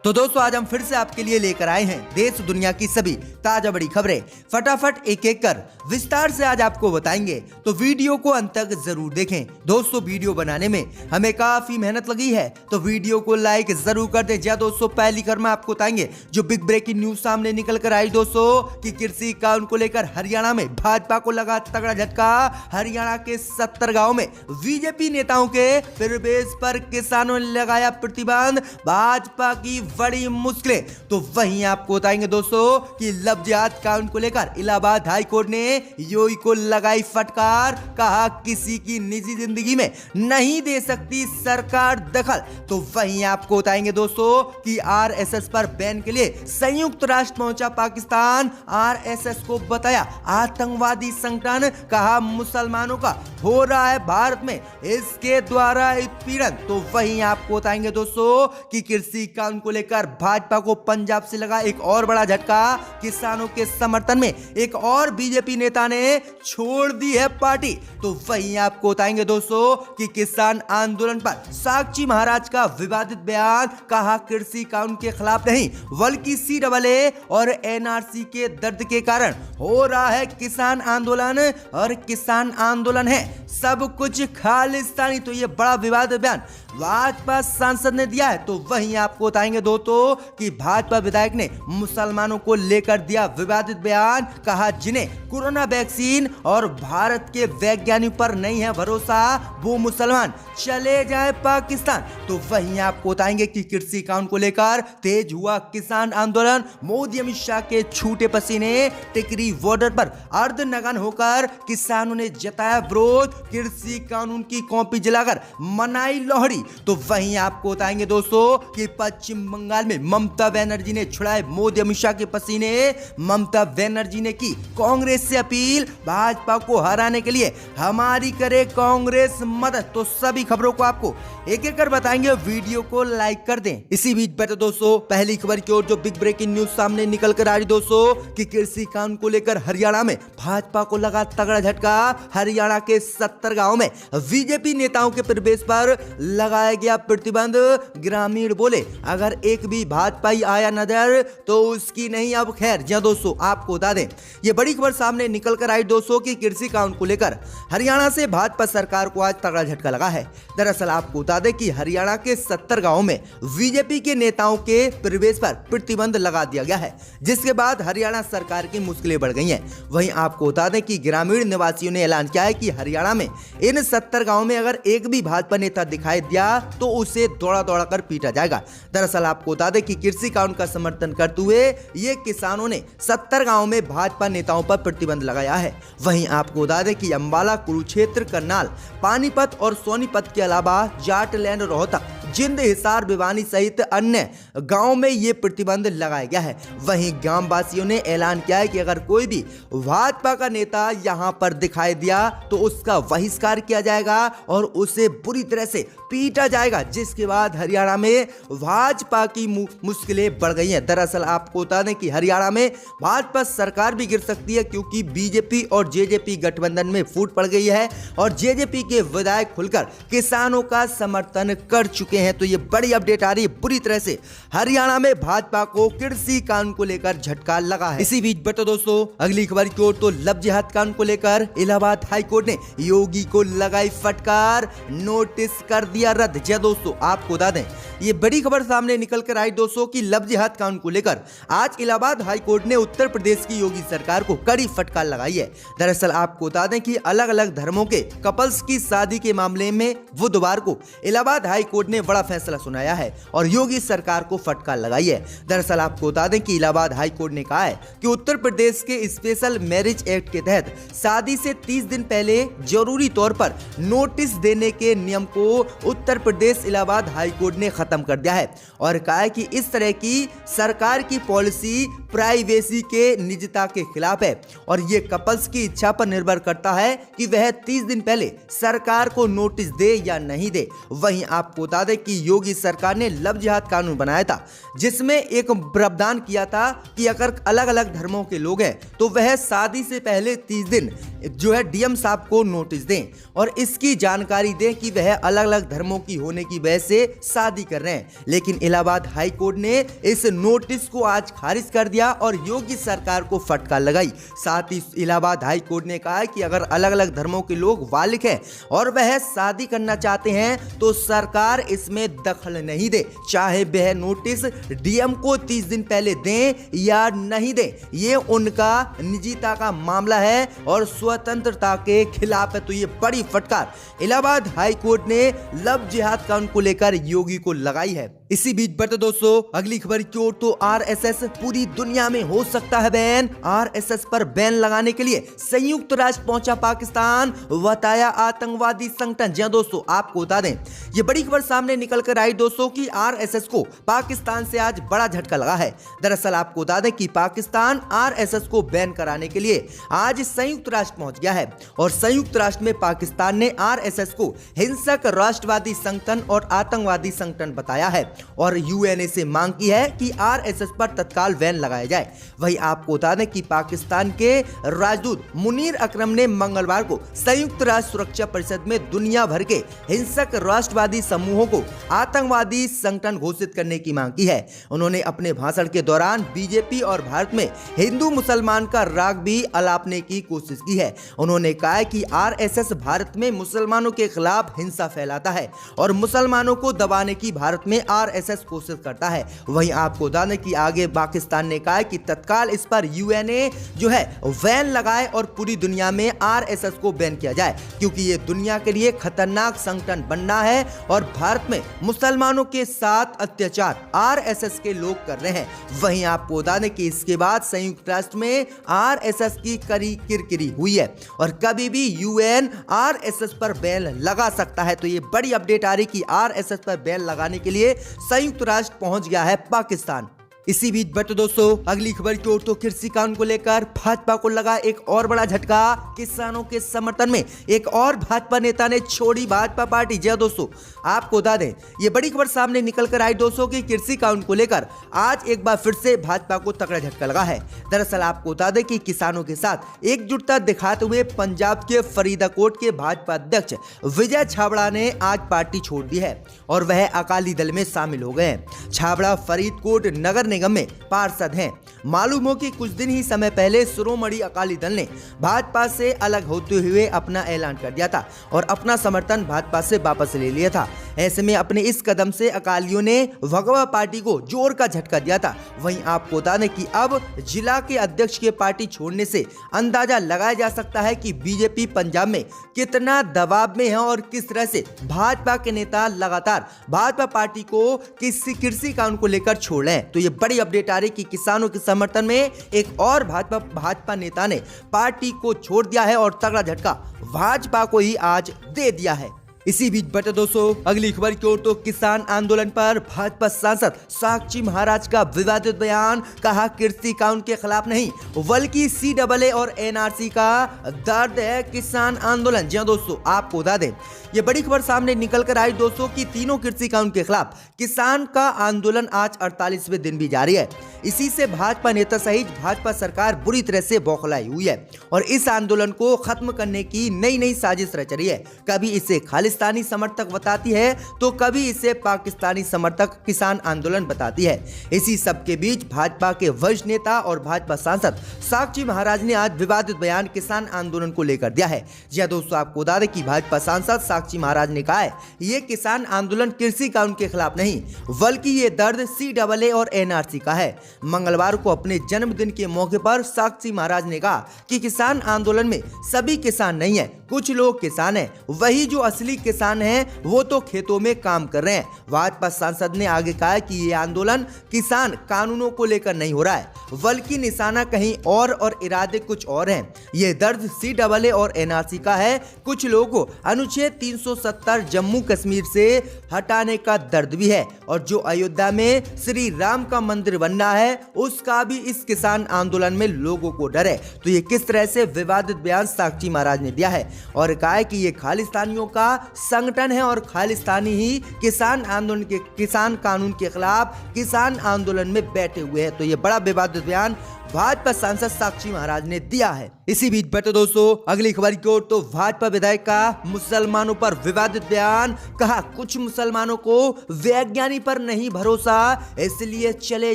तो दोस्तों आज हम फिर से आपके लिए लेकर आए हैं देश दुनिया की सभी ताजा बड़ी खबरें। फटाफट एक एक कर विस्तार से आज आपको बताएंगे, तो वीडियो को अंत तक जरूर देखें। दोस्तों वीडियो बनाने में हमें काफी मेहनत लगी है, तो वीडियो को लाइक जरूर कर दें। जी दोस्तों, पहली खबर में आपको बताएंगे जो बिग ब्रेकिंग न्यूज सामने निकल कर आई दोस्तों कि कृषि कानून को लेकर हरियाणा में भाजपा को लगा तगड़ा झटका। हरियाणा के 70 गाँव में बीजेपी नेताओं के प्रवेश पर किसानों ने लगाया प्रतिबंध, भाजपा की बड़ी मुश्किलें। तो वहीं आपको बताएंगे दोस्तों कि लव जिहाद कानून को लेकर इलाहाबाद हाई कोर्ट ने यूपी को लगाई फटकार, कहा किसी की निजी जिंदगी में नहीं दे सकती सरकार दखल। तो वहीं आपको बताएंगे दोस्तों कि आरएसएस पर बैन के लिए संयुक्त राष्ट्र पहुंचा पाकिस्तान, आरएसएस को बताया आतंकवादी संगठन, कहा मुसलमानों का हो रहा है भारत में इसके द्वारा उत्पीड़न। तो वहीं आपको बताएंगे दोस्तों कि कृषि कानून को लेकर भाजपा को पंजाब से लगा एक और बड़ा झटका। किसानों के समर्थन में एक और बीजेपी नेता ने छोड़ दी है पार्टी। तो वहीं आपको बताएंगे दोस्तों कि किसान आंदोलन पर साक्षी महाराज का विवादित बयान, कहा कृषि कानून के खिलाफ नहीं बल्कि सीएए और एनआरसी के दर्द के कारण हो रहा है किसान आंदोलन, और किसान आंदोलन है सब कुछ खालिस्तानी। तो ये बड़ा विवादित बयान भाजपा सांसद ने दिया है। तो वहीं आपको बताएंगे दोस्तों कि भाजपा विधायक ने मुसलमानों को लेकर दिया विवादित बयान, कहा जिन्हें कोरोना वैक्सीन और भारत के वैज्ञानिक पर नहीं है भरोसा वो मुसलमान चले जाए पाकिस्तान। तो वहीं आपको बताएंगे कि कृषि कानून को लेकर तेज हुआ किसान आंदोलन, मोदी अमित शाह के छूटे पसीने, टिकरी बॉर्डर पर अर्धनग्न होकर किसानों ने जताया विरोध, कृषि कानून की कॉपी जलाकर मनाई लोहड़ी। तो वहीं आपको बताएंगे दोस्तों कि पश्चिम बंगाल में ममता बनर्जी ने छुड़ाए मोदी अमित शाह के पसीने। ममता बनर्जी ने की कांग्रेस से अपील, भाजपा को हराने के लिए हमारी करे कांग्रेस मदद। तो सभी खबरों को आपको एक एक कर बताएंगे, वीडियो को लाइक कर दें। इसी बीच बैठे दोस्तों पहली खबर की ओर जो बिग ब्रेकिंग न्यूज सामने निकल कर आ रही दोस्तों कि कृषि कानून को लेकर हरियाणा में भाजपा को लगा तगड़ा झटका। हरियाणा के 70 गांव में बीजेपी नेताओं के प्रवेश पर लगाया गया प्रतिबंध। ग्रामीण बोले अगर एक भी भाजपाई आया नजर तो उसकी नहीं अब खैर। जी दोस्तों आपको बता दें ये बड़ी खबर सामने निकल कर आई दोस्तों कि कृषि कानून को लेकर हरियाणा से भाजपा सरकार को आज तगड़ा झटका लगा है। दरअसल आपको बता दें कि हरियाणा के 70 गांवों में बीजेपी के नेताओं के प्रवेश पर प्रतिबंध लगा दिया गया है, जिसके बाद हरियाणा सरकार की मुश्किलें बढ़ गई हैं। वहीं आपको बता दें कि ग्रामीण निवासियों ने ऐलान किया है कि हरियाणा में इन 70 गांवों में अगर एक भी भाजपा नेता दिखाई दिया तो उसे दौड़ा दौड़ा कर पीटा जाएगा। दरअसल आपको बता दें कि कृषि कानून का समर्थन करते हुए ये किसानों ने 70 गांवों में भाजपा नेताओं पर प्रतिबंध लगाया है। वहीं आपको बता दें कि अंबाला, कुरुक्षेत्र, करनाल, पानीपत और सोनीपत के अलावा जाटलैंड, रोहतक, जिंद, हिसार, भिवानी सहित अन्य गांव में ये प्रतिबंध लगाया गया है। वहीं ग्राम वासियों ने ऐलान किया है कि अगर कोई भी भाजपा का नेता यहां पर दिखाई दिया तो उसका बहिष्कार किया जाएगा और उसे बुरी तरह से पीटा जाएगा, जिसके बाद हरियाणा में भाजपा की मुश्किलें बढ़ गई हैं। दरअसल आपको बता दें कि हरियाणा में भाजपा सरकार भी गिर सकती है, क्योंकि बीजेपी और जेजेपी गठबंधन में फूट पड़ गई है और जेजेपी के विधायक खुलकर किसानों का समर्थन कर चुके हैं। तो ये बड़ी अपडेट आ रही है, बुरी तरह से हरियाणा में भाजपा को कृषि कानून को लेकर झटका लगा है। इसी बीच बता दोस्तों अगली खबर की ओर तो लव जिहाद कानून को लेकर इलाहाबाद हाई कोर्ट ने योगी को लगाई फटकार, नोटिस कर दिया रद्द। जी दोस्तों आपको बता दें ये बड़ी खबर सामने निकल कर आई दोस्तों कि लव जिहाद कानून को लेकर आज इलाहाबाद हाई कोर्ट ने उत्तर प्रदेश की योगी सरकार को कड़ी फटकार लगाई है। दरअसल आपको बता दें कि अलग अलग धर्मों के कपल्स की शादी के मामले में बुधवार को इलाहाबाद हाई कोर्ट ने बड़ा फैसला सुनाया है और योगी सरकार को फटकार लगाई है। दरअसल आपको बता दें कि इलाहाबाद हाई कोर्ट ने कहा है कि उत्तर प्रदेश के स्पेशल मैरिज एक्ट के तहत शादी से 30 दिन पहले जरूरी तौर पर नोटिस देने के नियम को उत्तर प्रदेश इलाहाबाद हाई कोर्ट ने खत्म कर दिया है और कहा है कि इस तरह की सरकार की पॉलिसी प्राइवेसी के निजता के खिलाफ है और ये कपल्स की इच्छा पर निर्भर करता है कि वह 30 दिन पहले सरकार को नोटिस दे या नहीं दे। वहीं आपको बता दें दें कि योगी सरकार ने लव जिहाद कानून बनाया था, जिसमें एक प्रावधान किया था कि अगर अलग अलग धर्मों के लोग हैं तो वह शादी से पहले 30 दिन जो है डीएम साहब को नोटिस दें और इसकी जानकारी दें कि वह अलग अलग धर्मों की होने की वजह से शादी कर रहे हैं। लेकिन इलाहाबाद हाई कोर्ट ने इस नोटिस को आज खारिज कर दिया और योगी सरकार को फटकार लगाई। साथ ही इलाहाबाद हाई कोर्ट ने कहा कि अगर अलग अलग धर्मों के लोग बालिग हैं और वह शादी करना चाहते हैं तो सरकार इसमें दखल नहीं दे, चाहे वह नोटिस डीएम को 30 दिन पहले दें या नहीं दें, ये उनका निजीता का मामला है और स्वतंत्रता के खिलाफ है। तो ये बड़ी फटकार इलाहाबाद हाई कोर्ट ने लव जिहाद कानून को लेकर योगी को लगाई है। इसी बीच बढ़ते दोस्तों अगली खबर की ओर, तो आरएसएस पूरी दुनिया में हो सकता है बैन। आरएसएस पर बैन लगाने के लिए संयुक्त राष्ट्र पहुंचा पाकिस्तान, बताया आतंकवादी संगठन। जी दोस्तों, आपको बता दें ये बड़ी खबर सामने निकल कर आई दोस्तों कि आरएसएस को पाकिस्तान से आज बड़ा झटका लगा है। दरअसल आपको बता दें कि पाकिस्तान आरएसएस को बैन कराने के लिए आज संयुक्त राष्ट्र पहुंच गया है और संयुक्त राष्ट्र में पाकिस्तान ने आरएसएस को हिंसक राष्ट्रवादी संगठन और आतंकवादी संगठन बताया है और यूएनए से मांग की है कि आरएसएस पर तत्काल बैन लगाया जाए। वहीं आपको बता दें कि पाकिस्तान के राजदूत मुनीर अकरम ने मंगलवार को संयुक्त राष्ट्र सुरक्षा परिषद में दुनिया भर के हिंसक राष्ट्रवादी समूहों को आतंकवादी संगठन घोषित करने की मांग की है। उन्होंने अपने भाषण के दौरान बीजेपी और भारत में हिंदू मुसलमान का राग भी अलापने की कोशिश की है। उन्होंने कहा कि आरएसएस भारत में मुसलमानों के खिलाफ हिंसा फैलाता है और मुसलमानों को दबाने की भारत में आरएसएस कोशिश करता है। वहीं आपको बता दें कि आगे पाकिस्तान ने कहा कि तत्काल इस पर यूएनए जो है बैन लगाए और पूरी दुनिया में आरएसएस को बैन किया जाए, क्योंकि ये दुनिया के लिए खतरनाक संगठन बनना है और भारत में मुसलमानों के साथ अत्याचार आरएसएस के लोग कर रहे हैं। वहीं आपको बता दें कि इसके बाद संयुक्त राष्ट्र में आरएसएस की कड़ी किरकिरी हुई है और कभी भी यूएन आरएसएस पर बैन लगा सकता है। तो ये बड़ी अपडेट आ रही कि आरएसएस पर बैन लगाने के लिए संयुक्त राष्ट्र पहुंच गया है पाकिस्तान। इसी बीच बढ़ते दोस्तों अगली खबर की ओर, तो कृषि कानून को लेकर भाजपा को लगा एक और बड़ा झटका। किसानों के समर्थन में एक और भाजपा नेता ने छोड़ी भाजपा पार्टी। जी दोस्तों, आपको बता दें ये बड़ी खबर सामने निकल कर आई दोस्तों कि कृषि कानून को लेकर आज एक बार फिर से भाजपा को तगड़ा झटका लगा है। दरअसल आपको बता दें कि किसानों के साथ एकजुटता दिखाते हुए पंजाब के फरीदाकोट के भाजपा अध्यक्ष विजय छाबड़ा ने आज पार्टी छोड़ दी है और वह अकाली दल में शामिल हो गए हैं। छाबड़ा फरीदकोट नगर निगम में पार्षद हैं। मालूम हो कि कुछ दिन ही समय पहले शिरोमणि अकाली दल ने भाजपा से अलग होते हुए अपना ऐलान कर दिया था और अपना समर्थन भाजपा से वापस ले लिया था। ऐसे में अपने इस कदम से अकालियों ने भगवा पार्टी को जोर का झटका दिया था। वहीं आपको बता दें कि अब जिला के अध्यक्ष के पार्टी छोड़ने से अंदाजा लगाया जा सकता है कि बीजेपी पंजाब में कितना दबाव में है और किस तरह से भाजपा के नेता लगातार भाजपा पार्टी को कृषि कानून को लेकर छोड़ रहे हैं। तो ये बड़ी अपडेट आ रही कि किसानों के समर्थन में एक और भाजपा नेता ने पार्टी को छोड़ दिया है और तगड़ा झटका भाजपा को ही आज दे दिया है। इसी बीच बढ़ते दोस्तों अगली खबर की ओर, तो किसान आंदोलन पर भाजपा सांसद साक्षी महाराज का विवादित बयान। कहा कृषि कानून के खिलाफ नहीं बल्कि सीएए और एनआरसी का दर्द है किसान आंदोलन। जी दोस्तों, आपको बता दें ये बड़ी खबर सामने निकल कर आई दोस्तों कि तीनों कृषि कानून के खिलाफ किसान का आंदोलन आज 48वें दिन भी जारी है। इसी से भाजपा नेता सहित भाजपा सरकार बुरी तरह से बौखलाई हुई है और इस आंदोलन को खत्म करने की नई साजिश रच रही है। कभी इसे खालिस्तानी समर्थक बताती है तो कभी इसे पाकिस्तानी समर्थक किसान आंदोलन बताती है। इसी सब के बीच भाजपा के वरिष्ठ नेता और भाजपा सांसद साक्षी महाराज ने आज विवादित बयान किसान आंदोलन को लेकर दिया है। जी दोस्तों, आपको बता दें कि भाजपा सांसद साक्षी महाराज ने कहा है ये किसान आंदोलन कृषि कानून के खिलाफ नहीं बल्कि ये दर्द सीएए और एनआरसी का है। मंगलवार को अपने जन्मदिन के मौके पर साक्षी महाराज ने कहा कि किसान आंदोलन में सभी किसान नहीं है, कुछ लोग किसान हैं, वही जो असली किसान हैं वो तो खेतों में काम कर रहे हैं। भाजपा सांसद ने आगे कहा कि ये आंदोलन किसान कानूनों को लेकर नहीं हो रहा है बल्कि निशाना कहीं और इरादे कुछ और हैं। ये दर्द सीएए और एनआरसी का है। कुछ लोगों को अनुच्छेद 370 जम्मू कश्मीर से हटाने का दर्द भी है और जो अयोध्या में श्री राम का मंदिर बनना है उसका भी इस किसान आंदोलन में लोगों को डर है। तो ये किस तरह से विवादित बयान साक्षी महाराज ने दिया है और कहा है कि ये खालिस्तानियों का संगठन है और खालिस्तानी ही किसान आंदोलन के किसान कानून के खिलाफ किसान आंदोलन में बैठे हुए हैं। तो ये बड़ा विवादित बयान भाजपा सांसद साक्षी महाराज ने दिया है। इसी बीच बैठे दोस्तों अगली खबर की ओर। तो भाजपा विधायक का मुसलमानों पर विवादित बयान, कहा कुछ मुसलमानों को वैज्ञानिक पर नहीं भरोसा इसलिए चले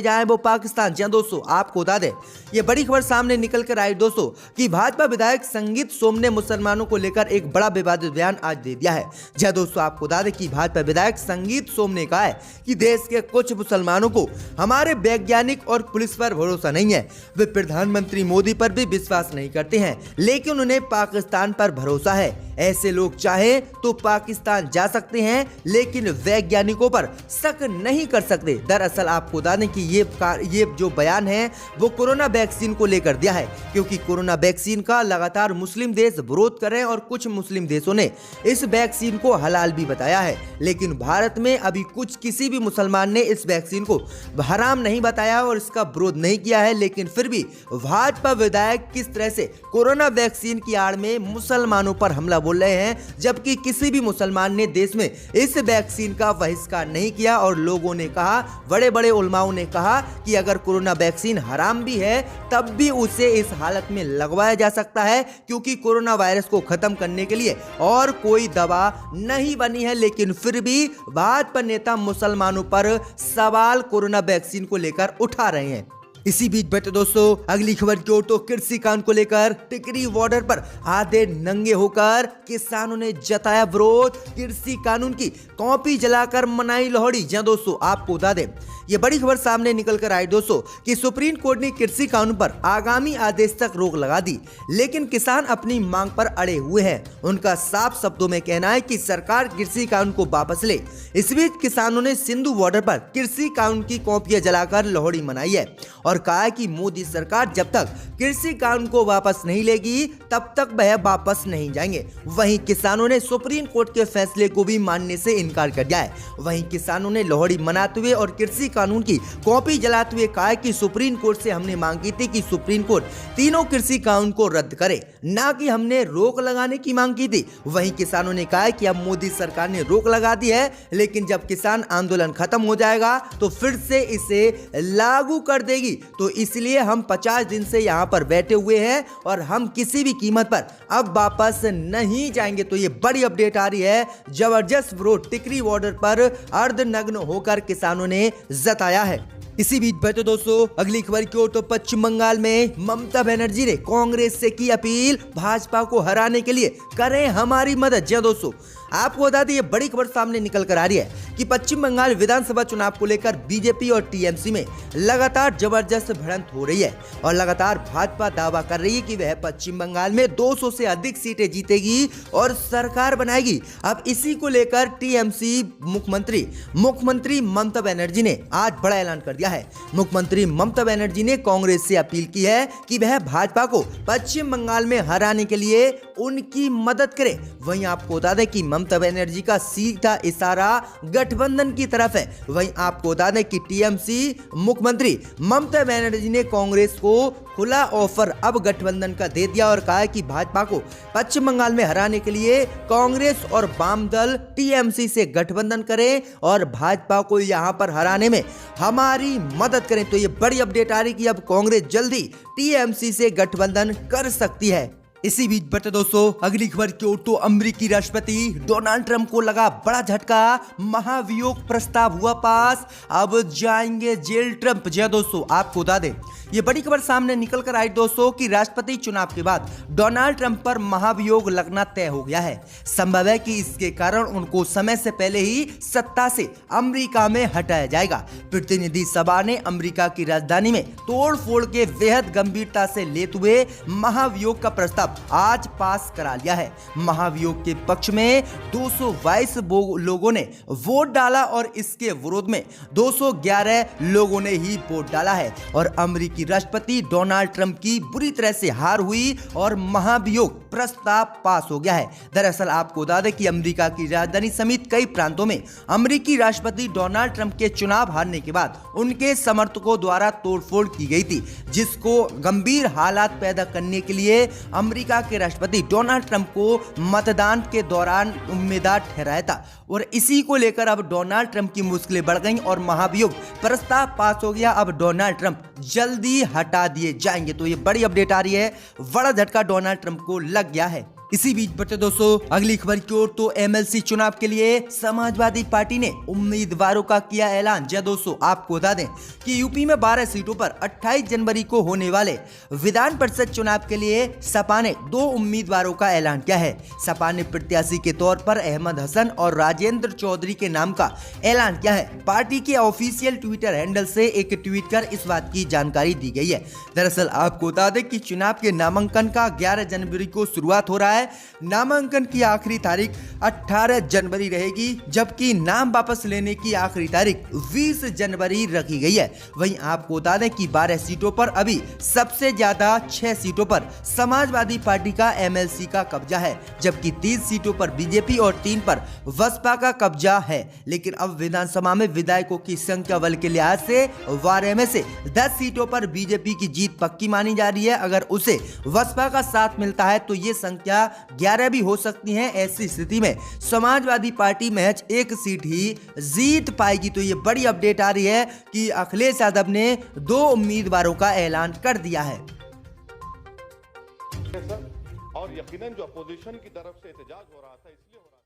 जाएं वो पाकिस्तान। जी दोस्तों आपको बता दें ये बड़ी खबर सामने निकल कर आई दोस्तों कि भाजपा विधायक संगीत सोम ने मुसलमानों को लेकर एक बड़ा विवादित बयान आज दे दिया है। जी दोस्तों आपको बता दें कि भाजपा विधायक संगीत सोम ने कहा है कि देश के कुछ मुसलमानों को हमारे वैज्ञानिक और पुलिस पर भरोसा नहीं है। वे प्रधानमंत्री मोदी पर भी विश्वास नहीं करते हैं लेकिन उन्हें पाकिस्तान पर भरोसा है। ऐसे लोग चाहे तो पाकिस्तान जा सकते हैं लेकिन वैज्ञानिकों पर शक नहीं कर सकते। दरअसल आपको बता दें कि ये जो बयान है वो कोरोना वैक्सीन को लेकर दिया है क्योंकि कोरोना वैक्सीन का लगातार मुस्लिम देश विरोध कर रहे हैं और कुछ मुस्लिम देशों ने इस वैक्सीन को हलाल भी बताया है। लेकिन भारत में अभी किसी भी मुसलमान ने इस वैक्सीन को हराम नहीं बताया और इसका विरोध नहीं किया है। लेकिन फिर भी भाजपा विधायक किस तरह से कोरोना वैक्सीन की आड़ में मुसलमानों पर हमला बोल रहे हैं जबकि किसी भी मुसलमान ने देश में इस वैक्सीन का बहिष्कार नहीं किया। और लोगों ने कहा, बड़े बड़े उलमाओं ने कहा कि अगर कोरोना वैक्सीन हराम भी है तब भी उसे इस हालत में लगवाया जा सकता है क्योंकि कोरोना वायरस को खत्म करने के लिए और कोई दवा नहीं बनी है। लेकिन फिर भी भाजपा नेता मुसलमानों पर सवाल कोरोना वैक्सीन को लेकर उठा रहे हैं। इसी बीच बैठे दोस्तों अगली खबर की ओर। तो कृषि कानून को लेकर टिकरी बॉर्डर पर आधे नंगे होकर किसानों ने जताया विरोध। कृषि कानून की कॉपी जलाकर मनाई लोहड़ी। जी दोस्तों आपको बता दें ये बड़ी खबर सामने निकल कर आई दोस्तों कि सुप्रीम कोर्ट ने कृषि कानून पर आगामी आदेश तक रोक लगा दी लेकिन किसान अपनी मांग पर अड़े हुए हैं। उनका साफ शब्दों में कहना है कि सरकार कृषि कानून को वापस ले। इस बीच किसानों ने सिंधु बॉर्डर पर कृषि कानून की कॉपियां जलाकर लोहड़ी मनाई है और कहा कि मोदी सरकार जब तक कृषि कानून को वापस नहीं लेगी तब तक वह वापस नहीं जाएंगे। वहीं किसानों ने सुप्रीम कोर्ट के फैसले को भी मानने से इनकार कर दिया है। वहीं किसानों ने लोहड़ी मनाते हुए और कृषि कानून की कॉपी जलाते हुए कहा कि सुप्रीम कोर्ट से हमने मांग की थी कि सुप्रीम कोर्ट तीनों कृषि कानून को रद्द करे, ना कि हमने रोक लगाने की मांग की थी। वहीं किसानों ने कहा कि अब मोदी सरकार ने रोक लगा दी है लेकिन जब किसान आंदोलन खत्म हो जाएगा तो फिर से इसे लागू कर देगी। तो इसलिए हम 50 दिन से यहाँ पर बैठे हुए हैं और हम किसी भी कीमत पर अब वापस नहीं जाएंगे। तो ये बड़ी अपडेट आ रही है। जबरदस्त विरोध टिकरी बॉर्डर पर अर्धनग्न होकर किसानों ने जताया है। इसी बीच बैठे दोस्तों अगली खबर की ओर। तो पश्चिम बंगाल में ममता बनर्जी ने कांग्रेस से की अपील, भाजपा को हराने के लिए करें हमारी मदद। जी दोस्तों आपको बता दें ये बड़ी खबर सामने निकल कर आ रही है कि पश्चिम बंगाल विधानसभा चुनाव को लेकर बीजेपी और टीएमसी में लगातार जबरदस्त भिड़ंत हो रही है और लगातार भाजपा दावा कर रही है कि वह पश्चिम बंगाल में 200 से अधिक सीटें जीतेगी और सरकार बनाएगी। अब इसी को लेकर टीएमसी मुख्यमंत्री ममता बनर्जी ने आज बड़ा ऐलान कर दिया है। मुख्यमंत्री ममता बनर्जी ने कांग्रेस से अपील की है कि वह भाजपा को पश्चिम बंगाल में हराने के लिए उनकी मदद करे। वहीं आपको बता दें कि ममता बनर्जी का सीधा इशारा गठबंधन की तरफ है। वहीं आपको बता दें कि टीएमसी मुख्यमंत्री ममता बनर्जी ने कांग्रेस को खुला ऑफर अब गठबंधन का दे दिया और कहा है कि भाजपा को पश्चिम बंगाल में हराने के लिए कांग्रेस और वाम दल टीएमसी से गठबंधन करें और भाजपा को यहां पर हराने में हमारी मदद करें। तो ये बड़ी अपडेट आ रही कि अब कांग्रेस जल्दी टीएमसी से गठबंधन कर सकती है। इसी बीच बढ़ते दोस्तों अगली खबर की ओर। तो अमेरिकी राष्ट्रपति डोनाल्ड ट्रंप को लगा बड़ा झटका, महाभियोग प्रस्ताव हुआ पास, अब जाएंगे जेल ट्रंप। जी दोस्तों आपको बता दें ये बड़ी खबर सामने निकल कर आई दोस्तों कि राष्ट्रपति चुनाव के बाद डोनाल्ड ट्रंप पर महाभियोग लगना तय हो गया है। संभव है कि इसके कारण उनको समय से पहले ही सत्ता से अमेरिका में हटाया जाएगा। प्रतिनिधि सभा ने अमेरिका की राजधानी में तोड़फोड़ के बेहद गंभीरता से लेते हुए महाभियोग का प्रस्ताव चुनाव आज पास करा लिया है। महाभियोग के पक्ष में 222 लोगों ने वोट डाला और इसके विरोध में 211 लोगों ने ही वोट डाला है और अमेरिकी राष्ट्रपति डोनाल्ड ट्रंप की बुरी तरह से हार हुई और महाभियोग प्रस्ताव पास हो गया है। दरअसल आपको बता दें कि अमेरिका की राजधानी समेत कई प्रांतों में अमेरिकी राष्ट्रपति डोनाल्ड ट्रंप के चुनाव हारने के बाद उनके समर्थकों द्वारा तोड़फोड़ की गई थी, जिसको गंभीर हालात पैदा करने के लिए अमेरिका के राष्ट्रपति डोनाल्ड ट्रंप को मतदान के दौरान उम्मीदवार ठहराया था और इसी को लेकर अब डोनाल्ड ट्रंप की मुश्किलें बढ़ गईं और महाभियोग प्रस्ताव पास हो गया। अब डोनाल्ड ट्रंप जल्दी हटा दिए जाएंगे। तो ये बड़ी अपडेट आ रही है, बड़ा झटका डोनाल्ड ट्रंप को लग गया है। इसी बीच बढ़ते दोस्तों अगली खबर की ओर, तो एमएलसी चुनाव के लिए समाजवादी पार्टी ने उम्मीदवारों का किया ऐलान। जय दोस्तों, आपको बता दें कि यूपी में 12 सीटों पर 28 जनवरी को होने वाले विधान परिषद चुनाव के लिए सपा ने 2 उम्मीदवारों का ऐलान किया है। सपा ने प्रत्याशी के तौर पर अहमद हसन और राजेंद्र चौधरी के नाम का ऐलान किया है। पार्टी के ऑफिशियल ट्विटर हैंडल से एक ट्वीट कर इस बात की जानकारी दी गई है। दरअसल आपको बता दें कि चुनाव के नामांकन का 11 जनवरी को शुरुआत हो रहा है। नामांकन की आखिरी तारीख 18 जनवरी रहेगी, जबकि नाम वापस लेने की आखिरी तारीख 20 जनवरी रखी गई है। वहीं आपको बता दें कि 12 सीटों पर अभी सबसे ज्यादा 6 सीटों पर समाजवादी पार्टी का एमएलसी का कब्जा है, जबकि 30 सीटों पर बीजेपी और 3 पर बसपा का कब्जा है। लेकिन अब विधानसभा में विधायकों की संख्या बल के लिहाज से 12 में से 10 सीटों पर बीजेपी की जीत पक्की मानी जा रही है। अगर उसे बसपा का साथ मिलता है तो ये संख्या 11 भी हो सकती है। ऐसी स्थिति में समाजवादी पार्टी महज 1 सीट ही जीत पाएगी। तो ये बड़ी अपडेट आ रही है कि अखिलेश यादव ने 2 उम्मीदवारों का ऐलान कर दिया है। और यकीनन जो अपोजिशन की तरफ से एहतजाज हो रहा था इसलिए हो रहा था।